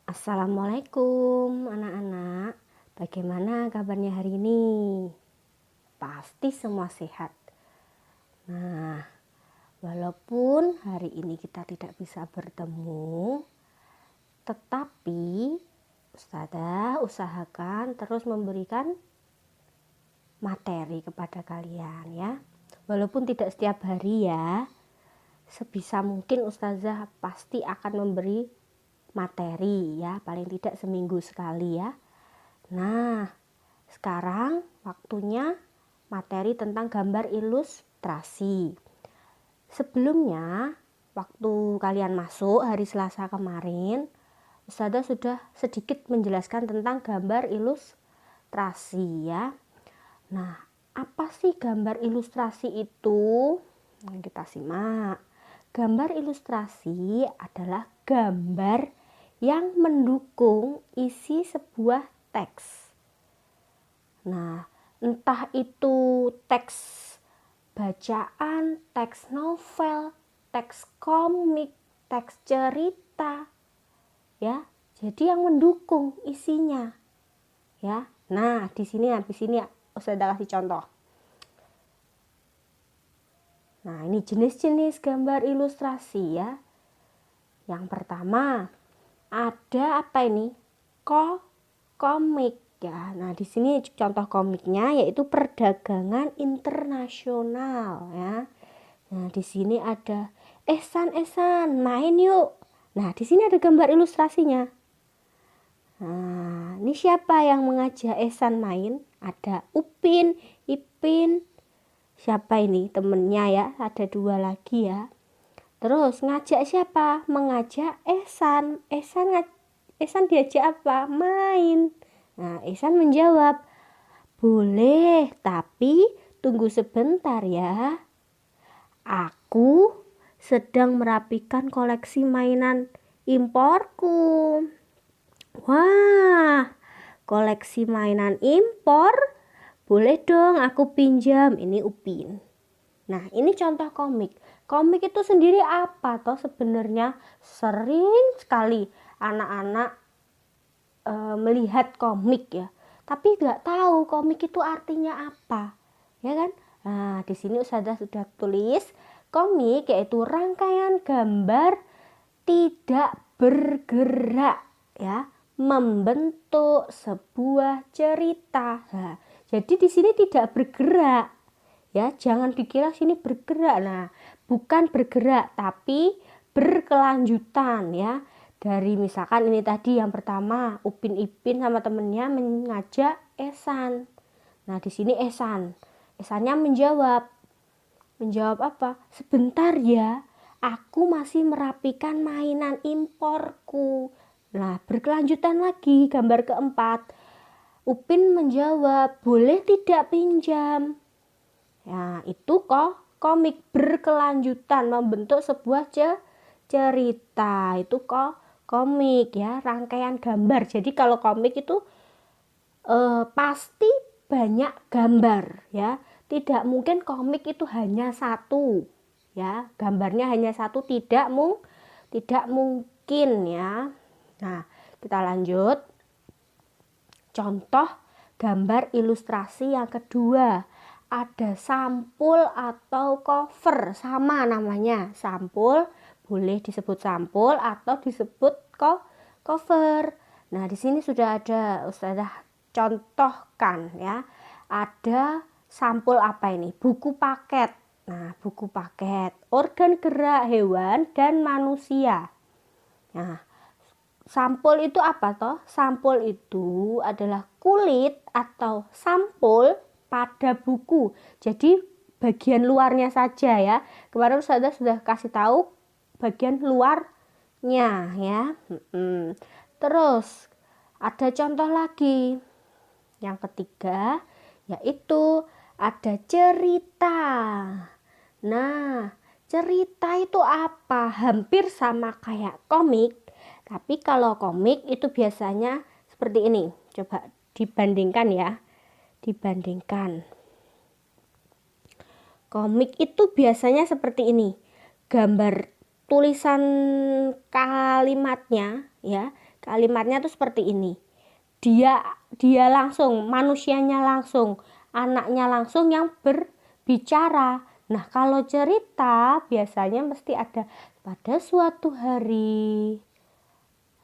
Assalamualaikum anak-anak, bagaimana kabarnya hari ini? Pasti semua sehat. Nah, walaupun hari ini kita tidak bisa bertemu, tetapi Ustazah usahakan terus memberikan materi kepada kalian ya. Walaupun tidak setiap hari ya, sebisa mungkin Ustazah pasti akan memberi materi ya, paling tidak seminggu sekali ya. Nah, sekarang waktunya materi tentang gambar ilustrasi. Sebelumnya, waktu kalian masuk hari Selasa kemarin, Ustazah sudah sedikit menjelaskan tentang gambar ilustrasi ya. Nah, apa sih gambar ilustrasi itu? Kita simak. Gambar ilustrasi adalah gambar yang mendukung isi sebuah teks. Nah, entah itu teks bacaan, teks novel, teks komik, teks cerita, ya. Jadi yang mendukung isinya, ya. Nah, di sini Ustazah kasih contoh. Nah, ini jenis-jenis gambar ilustrasi ya. Yang pertama, ada apa ini? Komik ya. Nah, di sini contoh komiknya yaitu perdagangan internasional ya. Nah, di sini ada Ehsan main yuk. Nah, di sini ada gambar ilustrasinya. Nah, ini siapa yang mengajak Ehsan main? Ada Upin, Ipin. Siapa ini? Temennya ya, ada 2 lagi ya. Terus ngajak siapa? Mengajak Ehsan. Ehsan diajak apa? Main. Nah, Ehsan menjawab, boleh, tapi tunggu sebentar ya. Aku sedang merapikan koleksi mainan imporku. Wah, koleksi mainan impor? Boleh dong aku pinjam. Ini Upin. Nah, ini contoh komik. Komik itu sendiri apa toh sebenarnya? Sering sekali anak-anak melihat komik ya, tapi nggak tahu komik itu artinya apa, ya kan? Nah, di sini Ustazah sudah tulis komik yaitu rangkaian gambar tidak bergerak ya, membentuk sebuah cerita. Nah, jadi di sini tidak bergerak. Ya, jangan dikira sini bergerak. Nah, bukan bergerak tapi berkelanjutan ya. Dari misalkan ini tadi yang pertama, Upin Ipin sama temennya mengajak Ehsan. Nah, di sini Ehsannya menjawab. Menjawab apa? Sebentar ya, aku masih merapikan mainan imporku. Nah, berkelanjutan lagi gambar keempat. Upin menjawab, boleh tidak pinjam? Ya, itu komik berkelanjutan membentuk sebuah cerita. Itu komik ya, rangkaian gambar. Jadi kalau komik itu pasti banyak gambar ya. Tidak mungkin komik itu hanya satu. Ya, gambarnya hanya satu tidak mungkin ya. Nah, kita lanjut. Contoh gambar ilustrasi yang kedua, ada sampul atau cover, sama namanya sampul, boleh disebut sampul atau disebut cover. Nah, di sini sudah ada Ustazah contohkan ya, ada sampul apa ini? Buku paket. Nah, buku paket, organ gerak hewan dan manusia. Nah, sampul itu apa toh? Sampul itu adalah kulit atau sampul pada buku. Jadi bagian luarnya saja ya. Kemarin saya sudah kasih tahu bagian luarnya ya. Terus ada contoh lagi. Yang ketiga yaitu ada cerita. Nah, cerita itu apa? Hampir sama kayak komik. Tapi kalau komik itu biasanya seperti ini. Coba dibandingkan ya. Dibandingkan. Komik itu biasanya seperti ini. Gambar tulisan kalimatnya ya Kalimatnya tuh seperti ini. Dia langsung, manusianya langsung, anaknya langsung yang berbicara. Nah, kalau cerita biasanya mesti ada pada suatu hari.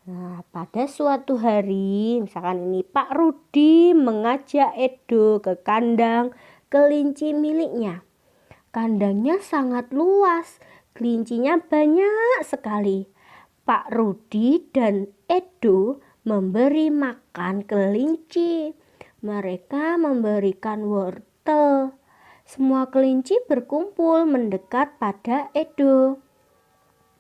Nah, pada suatu hari, misalkan ini Pak Rudi mengajak Edo ke kandang kelinci miliknya. Kandangnya sangat luas, kelincinya banyak sekali. Pak Rudi dan Edo memberi makan kelinci. Mereka memberikan wortel. Semua kelinci berkumpul mendekat pada Edo.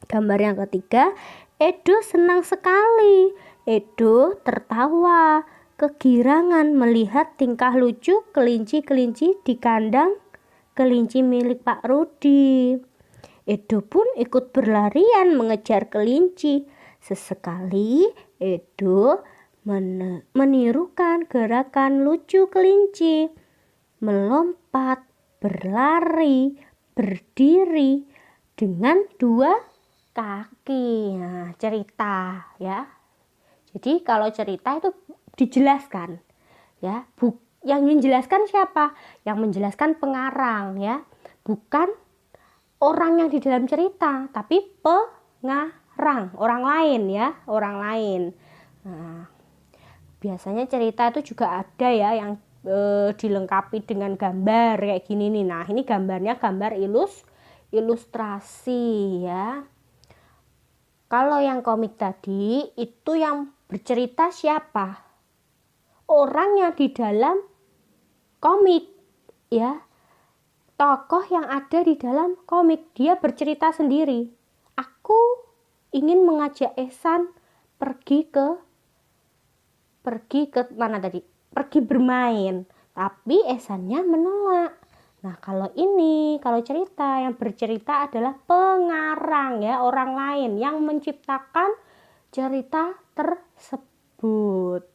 Gambar yang ketiga, Edo senang sekali. Edo tertawa, kegirangan melihat tingkah lucu kelinci-kelinci di kandang kelinci milik Pak Rudi. Edo pun ikut berlarian mengejar kelinci. Sesekali Edo menirukan gerakan lucu kelinci, melompat, berlari, berdiri dengan dua kaki. Nah, cerita ya. Jadi kalau cerita itu dijelaskan ya. Yang menjelaskan siapa? Yang menjelaskan pengarang ya. Bukan orang yang di dalam cerita, tapi pengarang, orang lain ya, orang lain. Nah, biasanya cerita itu juga ada ya yang dilengkapi dengan gambar kayak gini nih. Nah, ini gambarnya gambar ilustrasi ya. Kalau yang komik tadi itu yang bercerita siapa? Orang yang di dalam komik ya. Tokoh yang ada di dalam komik, dia bercerita sendiri. Aku ingin mengajak Ehsan pergi ke mana tadi? Pergi bermain. Tapi Ehsannya menolak. Nah, kalau cerita yang bercerita adalah pengarang ya, orang lain yang menciptakan cerita tersebut.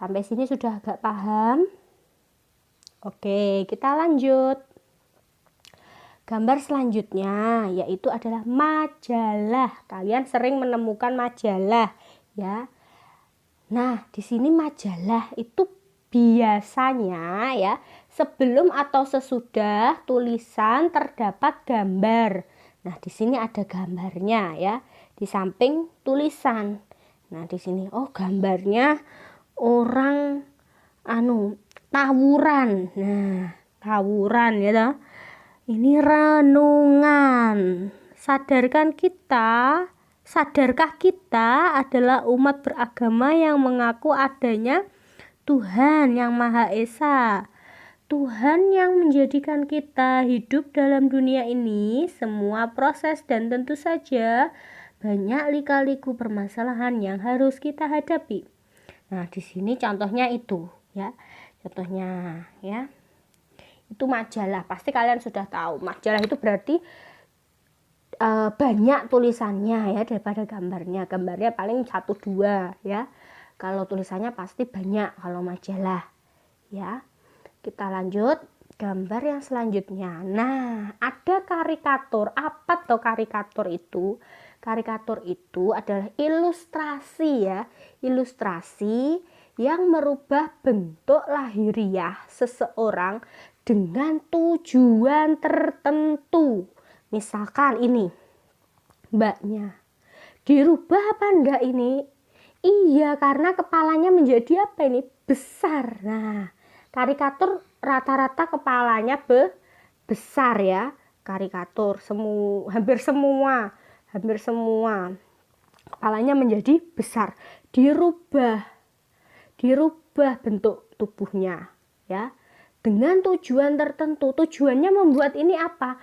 Sampai sini sudah agak paham? Oke, kita lanjut. Gambar selanjutnya yaitu adalah majalah. Kalian sering menemukan majalah ya. Nah, di sini majalah itu biasanya ya sebelum atau sesudah tulisan terdapat gambar. Nah, di sini ada gambarnya ya di samping tulisan. Nah, di sini gambarnya orang tawuran. Nah, tawuran ya toh. Ini renungan. Sadarkah kita adalah umat beragama yang mengaku adanya Tuhan yang Maha Esa. Tuhan yang menjadikan kita hidup dalam dunia ini, semua proses dan tentu saja banyak lika-liku permasalahan yang harus kita hadapi. Nah, di sini contohnya itu ya. Contohnya ya. Itu majalah. Pasti kalian sudah tahu. Majalah itu berarti banyak tulisannya ya daripada gambarnya. Gambarnya paling 1-2 ya. Kalau tulisannya pasti banyak kalau majalah. Ya. Kita lanjut gambar yang selanjutnya. Nah, ada karikatur. Apa tuh karikatur itu? Karikatur itu adalah ilustrasi ya. Ilustrasi yang merubah bentuk lahiriah seseorang dengan tujuan tertentu. Misalkan ini mbaknya dirubah apa enggak ini? Iya, karena kepalanya menjadi apa ini? Besar. Nah, karikatur rata-rata kepalanya besar ya. Karikatur hampir semua kepalanya menjadi besar. Dirubah bentuk tubuhnya ya dengan tujuan tertentu. Tujuannya membuat ini apa?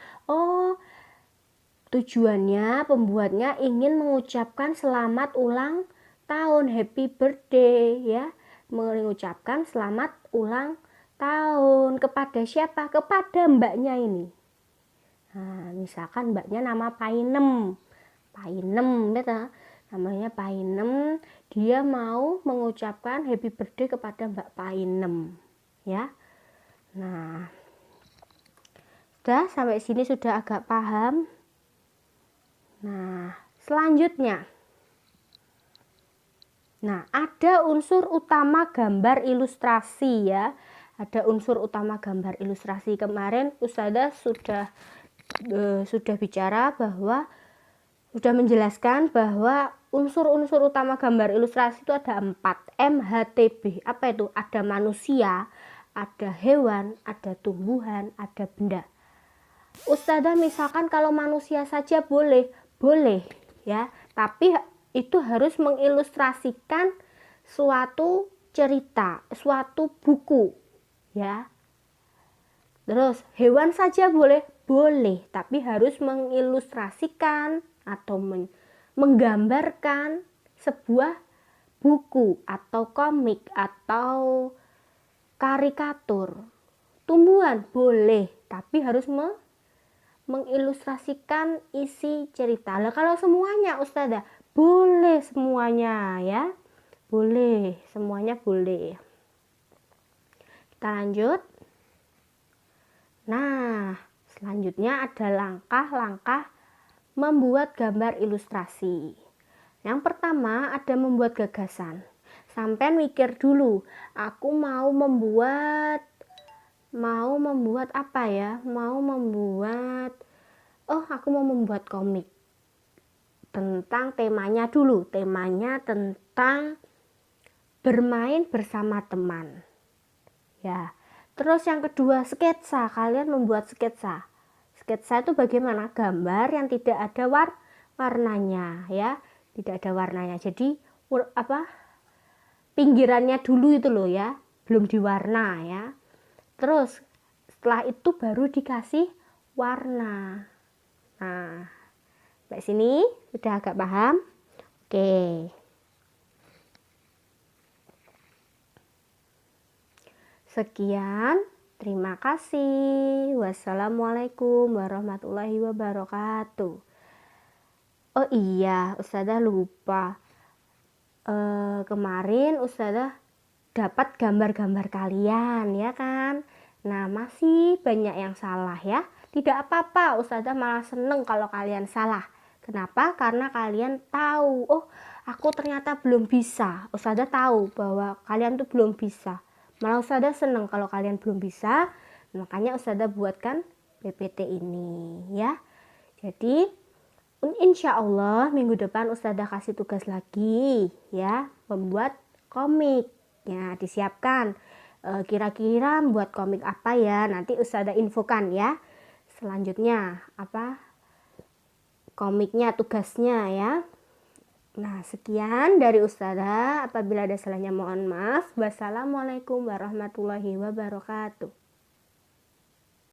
Tujuannya pembuatnya ingin mengucapkan selamat ulang tahun, happy birthday ya, mengucapkan selamat ulang tahun kepada siapa? Kepada mbaknya ini. Nah, misalkan mbaknya nama Painem ya, namanya Painem, dia mau mengucapkan happy birthday kepada Mbak Painem ya. Nah, sudah sampai sini sudah agak paham. Nah, selanjutnya Nah, ada unsur utama gambar ilustrasi ya. Ada unsur utama gambar ilustrasi. Kemarin Ustazah sudah bicara bahwa sudah menjelaskan bahwa unsur-unsur utama gambar ilustrasi itu ada 4 MHTB. Apa itu? Ada manusia, ada hewan, ada tumbuhan, ada benda. Ustazah misalkan kalau manusia saja boleh ya, tapi itu harus mengilustrasikan suatu cerita, suatu buku ya. Terus hewan saja boleh, tapi harus mengilustrasikan atau menggambarkan sebuah buku atau komik atau karikatur. Tumbuhan boleh, tapi harus mengilustrasikan isi cerita. Lah kalau semuanya Ustazah, boleh semuanya ya. Boleh, semuanya boleh. Kita lanjut. Nah, selanjutnya ada langkah-langkah membuat gambar ilustrasi. Yang pertama ada membuat gagasan. Sampai mikir dulu, aku mau membuat apa ya? Aku mau membuat komik. Tentang temanya dulu. Temanya tentang bermain bersama teman. Ya. Terus yang kedua, sketsa. Kalian membuat sketsa. Sketsa itu bagaimana? Gambar yang tidak ada warnanya, ya. Tidak ada warnanya. Jadi pinggirannya dulu itu loh ya, belum diwarna ya. Terus setelah itu baru dikasih warna. Nah, sampai sini sudah agak paham? Oke. Sekian, terima kasih. Wassalamualaikum warahmatullahi wabarakatuh. Oh iya, Ustazah lupa. Kemarin Ustazah dapat gambar-gambar kalian ya kan. Nah, masih banyak yang salah ya. Tidak apa-apa, Ustazah malah seneng kalau kalian salah. Kenapa? Karena kalian tahu, oh aku ternyata belum bisa. Ustazah tahu bahwa kalian tuh belum bisa. Malah Ustazah seneng kalau kalian belum bisa. Makanya Ustazah buatkan PPT ini ya. Jadi insya Allah minggu depan Ustazah kasih tugas lagi ya, membuat komik. Ya, disiapkan kira-kira buat komik apa ya, nanti Ustazah infokan ya. Selanjutnya apa komiknya, tugasnya ya. Nah, sekian dari Ustazah. Apabila ada salahnya mohon maaf. Wassalamualaikum warahmatullahi wabarakatuh.